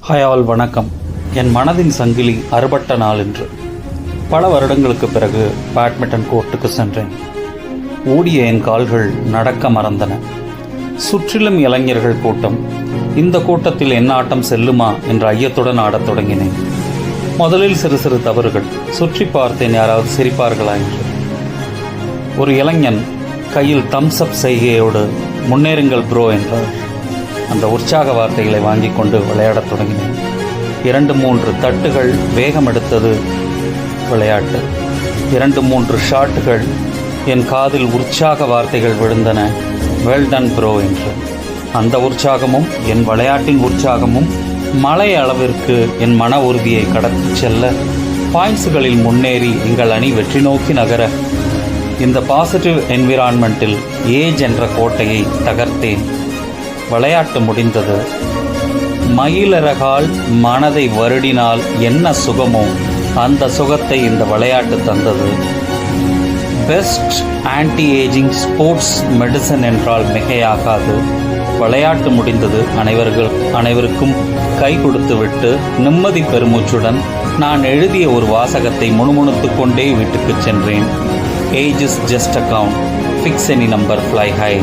Hi all, வணக்கம். என் மனதின் சங்கிலி அறுபட்ட நாள் என்று பல வருடங்களுக்கு பிறகு பேட்மிண்டன் கோர்ட்டுக்கு சென்றேன். ஓடிய என் கால்கள் நடக்க மறந்தன. சுற்றிலும் இளைஞர்கள் கூட்டம். இந்த கூட்டத்தில் என் ஆட்டம் செல்லுமா என்ற ஐயத்துடன் ஆடத் தொடங்கினேன். முதலில் சிறு சிறு தவறுகள். சுற்றி பார்த்தேன், யாராவது சிரிப்பார்களா என்று. ஒரு இளைஞன் கையில் தம்ஸ் அப் செய்கையோடு முன்னேறுங்கள் ப்ரோ என்றார். அந்த உற்சாக வார்த்தைகளை வாங்கி கொண்டு விளையாடத் தொடங்கினேன். 2-3 தட்டுகள், வேகம் எடுத்தது விளையாட்டு. 2-3 ஷாட்டுகள், என் காதில் உற்சாக வார்த்தைகள் விழுந்தன. வெல் டன் ப்ரோ என்று. அந்த உற்சாகமும் என் விளையாட்டின் உற்சாகமும் மலை அளவிற்கு என் மன உறுதியை கடத்தி செல்ல, பாயிண்ட்ஸுகளில் முன்னேறி எங்கள் அணி வெற்றி நோக்கி நகர, இந்த பாசிட்டிவ் என்விரான்மெண்ட்டில் ஏஜ் என்ற கோட்டையை தகர்த்தேன். விளையாட்டு முடிந்தது. மயிலறகால் மனதை வருடினால் என்ன சுகமோ அந்த சுகத்தை இந்த விளையாட்டு தந்தது. Best anti ageing sports medicine என்றால் மிகையாகாது. விளையாட்டு முடிந்தது. அனைவருக்கும் கை கொடுத்து விட்டு நிம்மதி பெருமூச்சுடன் நான் எழுதிய ஒரு வாசகத்தை முணுமுணுத்து கொண்டே வீட்டுக்கு சென்றேன். Age is just a count, fix any number, fly high.